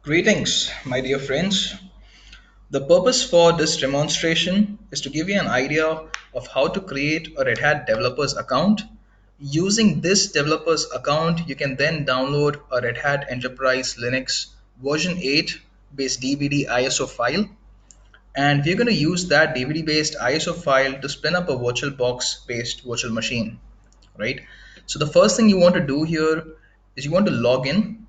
Greetings, my dear friends. The purpose for this demonstration is to give you an idea of how to create a Red Hat developer's account. Using this developer's account, you can then download a Red Hat Enterprise Linux version 8 based DVD ISO file. And we're going to use that DVD based ISO file to spin up a VirtualBox based virtual machine, right? So the first thing you want to do here is you want to log in.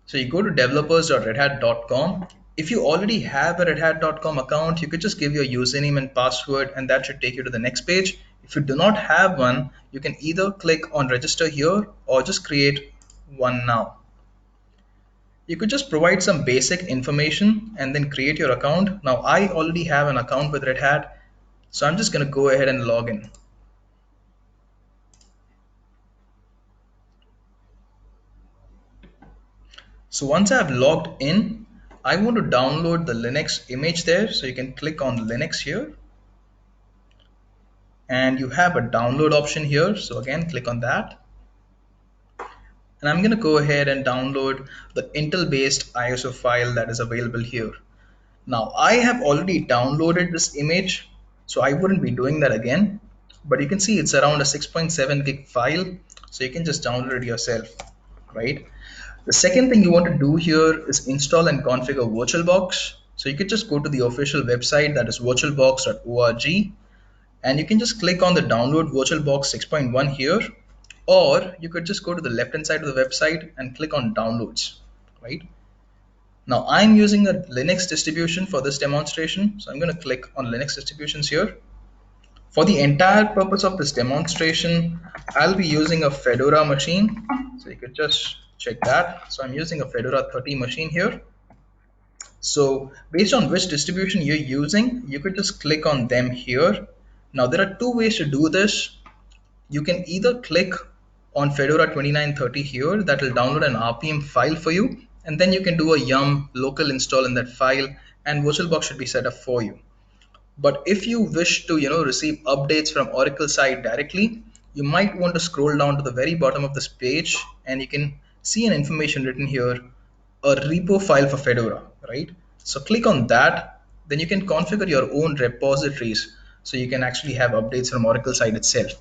So you go to developers.redhat.com. If you already have a redhat.com account, you could just give your username and password and that should take you to the next page. If you do not have one, you can either click on register here or just create one now. You could just provide some basic information and then create your account. Now I already have an account with Red Hat, so I'm just going to go ahead and log in. So once I've logged in, I want to download the Linux image there. So you can click on Linux here. And you have a download option here. So again, click on that. And I'm going to go ahead and download the Intel based ISO file that is available here. Now I have already downloaded this image, so I wouldn't be doing that again. But you can see it's around a 6.7 gig file. So you can just download it yourself, right? The second thing you want to do here is install and configure VirtualBox. So you could just go to the official website, that is virtualbox.org, and you can just click on the download VirtualBox 6.1 here, or you could just go to the left hand side of the website and click on downloads, right? Now I'm using a Linux distribution for this demonstration, so I'm going to click on Linux distributions here. For the entire purpose of this demonstration, I'll be using a Fedora machine, so you could just check that. So I'm using a Fedora 30 machine here. So based on which distribution you're using, you could just click on them here. Now there are two ways to do this. You can either click on Fedora 2930 here, that will download an RPM file for you, and then you can do a yum local install in that file and VirtualBox should be set up for you. But if you wish to receive updates from Oracle side directly, you might want to scroll down to the very bottom of this page and you can see an information written here, a repo file for Fedora, right? So click on that, then you can configure your own repositories so you can actually have updates from Oracle side itself.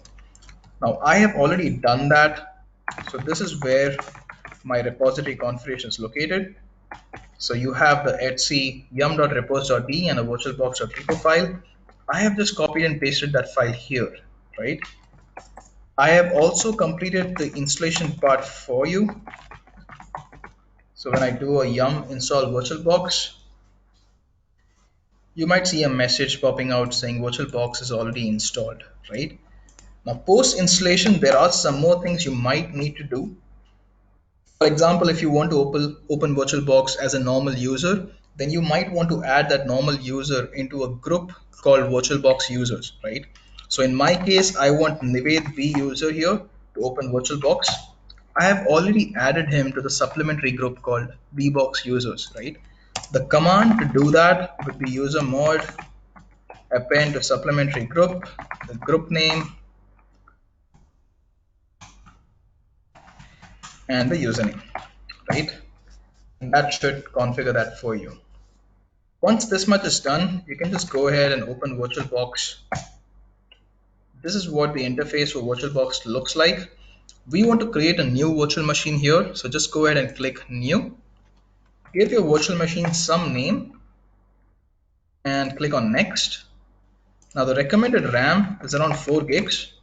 Now I have already done that, so this is where my repository configuration is located. So you have the etc yum.repos.d and a virtualbox.repo file. I have just copied and pasted that file here, right? I have also completed the installation part for you. So when I do a yum install VirtualBox, you might see a message popping out saying VirtualBox is already installed, right? Now post installation, there are some more things you might need to do. For example, if you want to open VirtualBox as a normal user, then you might want to add that normal user into a group called VirtualBox users, right? So in my case, I want Nived V user here to open VirtualBox. I have already added him to the supplementary group called VBox users, right? The command to do that would be user mod append to supplementary group, the group name, and the username, right? And that should configure that for you. Once this much is done, you can just go ahead and open VirtualBox. This is what the interface for VirtualBox looks like. We want to create a new virtual machine here, so just go ahead and click new. Give your virtual machine some name and click on next. Now the recommended RAM is around 4 gigs,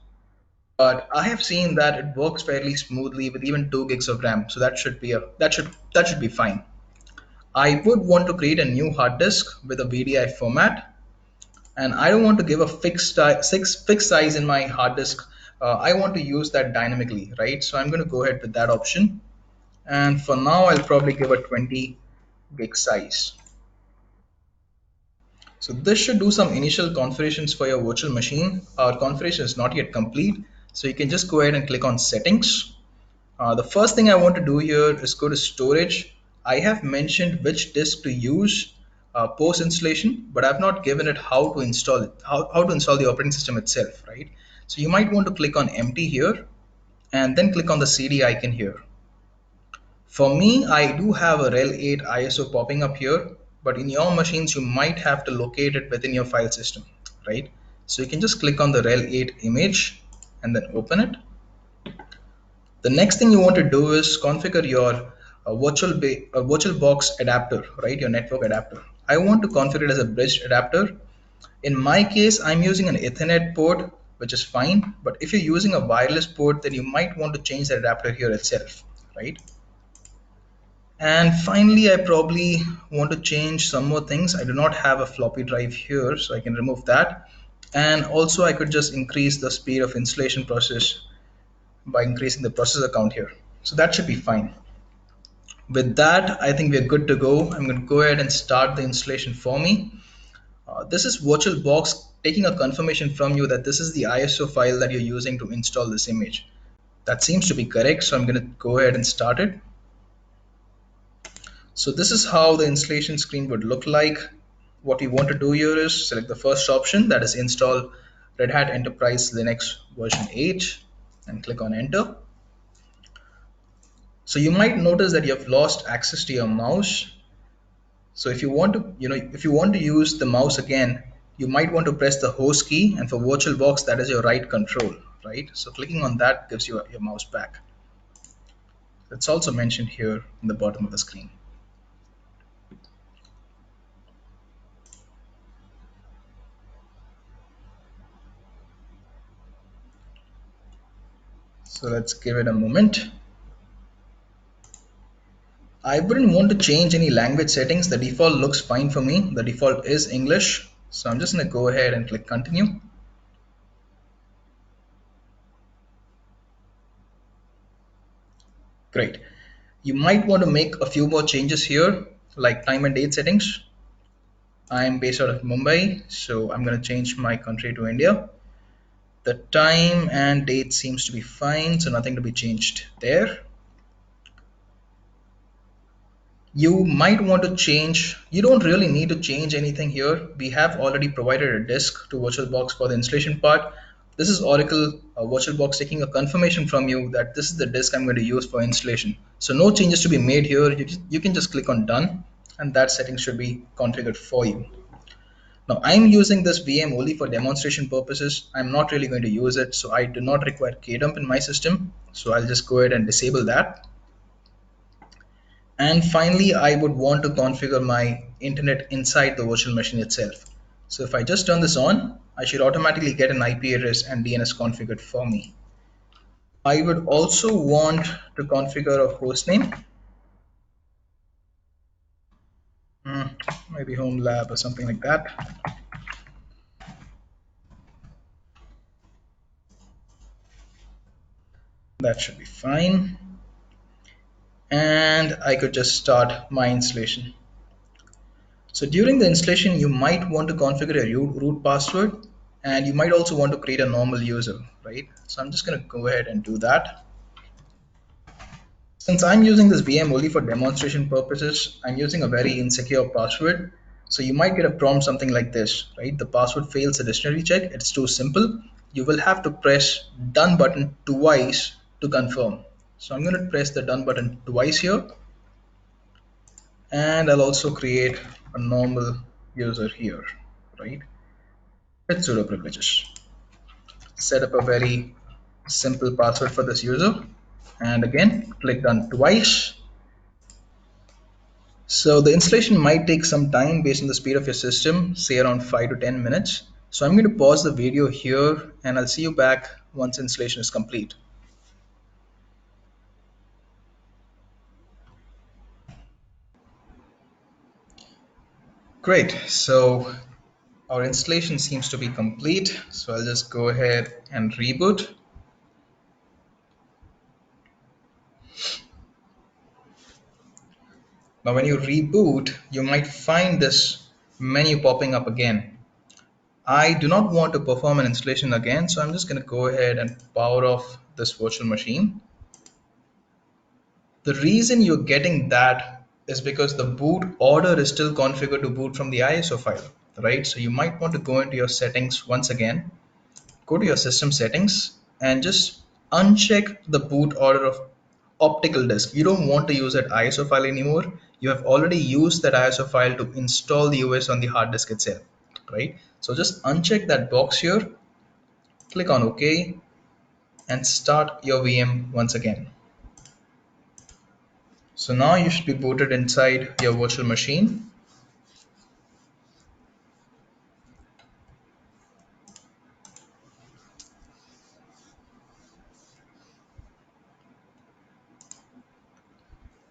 but I have seen that it works fairly smoothly with even 2 gigs of RAM, so that should be fine. I would want to create a new hard disk with a VDI format, and I don't want to give a fixed size in my hard disk. I want to use that dynamically, right? So I'm going to go ahead with that option, and for now I'll probably give a 20 gig size. So this should do some initial configurations for your virtual machine. Our configuration is not yet complete, so you can just go ahead and click on settings. The first thing I want to do here is go to storage. I have mentioned which disk to use post installation, but I've not given it how to install it, how to install the operating system itself, right? So you might want to click on empty here and then click on the CD icon here. For me, I do have a RHEL 8 ISO popping up here, but in your machines, you might have to locate it within your file system, right? So you can just click on the RHEL 8 image and then open it. The next thing you want to do is configure your VirtualBox adapter, right? Your network adapter. I want to configure it as a bridge adapter. In my case, I'm using an Ethernet port, which is fine. But if you're using a wireless port, then you might want to change the adapter here itself, right? And finally, I probably want to change some more things. I do not have a floppy drive here, so I can remove that. And also I could just increase the speed of installation process by increasing the processor count here. So that should be fine. With that, I think we're good to go. I'm going to go ahead and start the installation for me. This is VirtualBox taking a confirmation from you that this is the ISO file that you're using to install this image. That seems to be correct, so I'm going to go ahead and start it. So this is how the installation screen would look like. What you want to do here is select the first option, that is install Red Hat Enterprise Linux version 8, and click on enter. So you might notice that you have lost access to your mouse. So if you want to, if you want to use the mouse again, you might want to press the host key, and for VirtualBox, that is your right control, right? So clicking on that gives you your mouse back. It's also mentioned here in the bottom of the screen. So let's give it a moment. I wouldn't want to change any language settings. The default looks fine for me. The default is English. So I'm just going to go ahead and click continue. Great. You might want to make a few more changes here, like time and date settings. I'm based out of Mumbai, so I'm going to change my country to India. The time and date seems to be fine, so nothing to be changed there. You might want to change, you don't really need to change anything here. We have already provided a disk to VirtualBox for the installation part. This is Oracle VirtualBox taking a confirmation from you that this is the disk I'm going to use for installation. So no changes to be made here. You can just click on done, and that setting should be configured for you. Now I'm using this VM only for demonstration purposes. I'm not really going to use it, so I do not require KDump in my system. So I'll just go ahead and disable that. And finally, I would want to configure my internet inside the virtual machine itself. So if I just turn this on, I should automatically get an IP address and DNS configured for me. I would also want to configure a hostname, maybe home lab or something like that. That should be fine. And I could just start my installation. So during the installation, you might want to configure a root password, and you might also want to create a normal user, right? So I'm just going to go ahead and do that. Since I'm using this VM only for demonstration purposes, I'm using a very insecure password. So you might get a prompt something like this, right? The password fails a dictionary check. It's too simple. You will have to press done button twice to confirm. So I'm going to press the done button twice here. And I'll also create a normal user here, right? With sudo privileges. Set up a very simple password for this user. And again, click done twice. So the installation might take some time based on the speed of your system, say around 5 to 10 minutes. So I'm going to pause the video here and I'll see you back once installation is complete. Great, so our installation seems to be complete. So I'll just go ahead and reboot. Now when you reboot, you might find this menu popping up again. I do not want to perform an installation again, so I'm just going to go ahead and power off this virtual machine. The reason you're getting that is because the boot order is still configured to boot from the ISO file, right? So you might want to go into your settings once again, go to your system settings and just uncheck the boot order of optical disk. You don't want to use that ISO file anymore. You have already used that ISO file to install the OS on the hard disk itself, right? So just uncheck that box here, click on OK, and start your VM once again. So now you should be booted inside your virtual machine.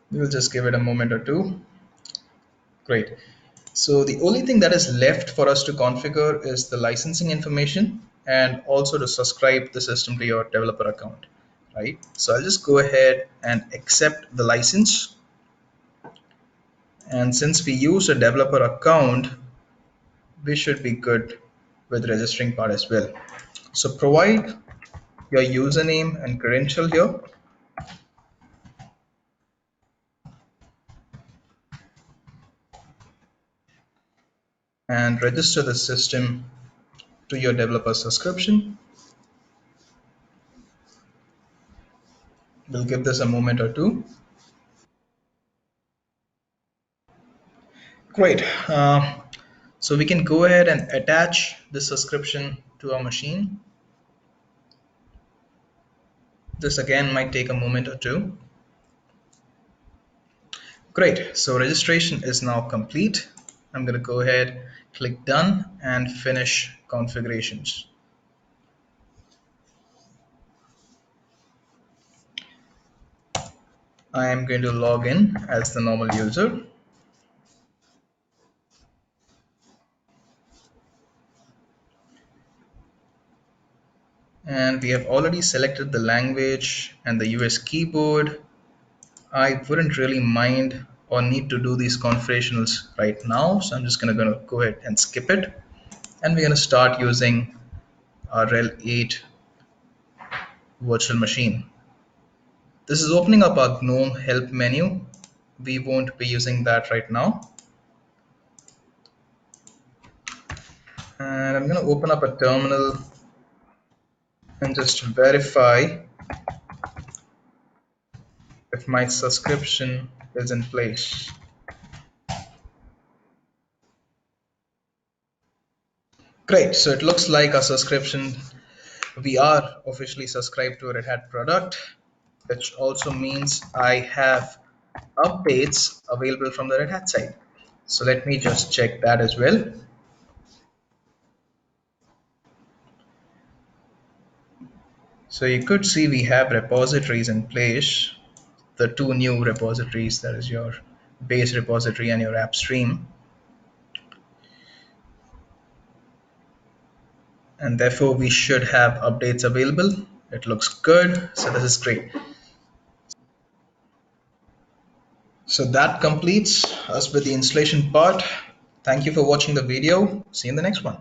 We'll just give it a moment or two. Great. So the only thing that is left for us to configure is the licensing information and also to subscribe the system to your developer account, right? So I'll just go ahead and accept the license. And since we use a developer account, we should be good with registering part as well. So provide your username and credential here and register the system to your developer subscription. We'll give this a moment or two. Great. So we can go ahead and attach the subscription to our machine. This again might take a moment or two. Great. So registration is now complete. I'm going to go ahead, click done and finish configurations. I am going to log in as the normal user. And we have already selected the language and the US keyboard. I wouldn't really mind or need to do these configurations right now. So I'm just going to go ahead and skip it. And we're going to start using our RHEL8 virtual machine. This is opening up our GNOME help menu. We won't be using that right now. And I'm going to open up a terminal and just verify if my subscription is in place. Great, so it looks like our subscription, we are officially subscribed to a Red Hat product, which also means I have updates available from the Red Hat side. So let me just check that as well. So you could see we have repositories in place, the two new repositories, that is your base repository and your app stream. And therefore we should have updates available. It looks good, so this is great. So that completes us with the installation part. Thank you for watching the video. See you in the next one.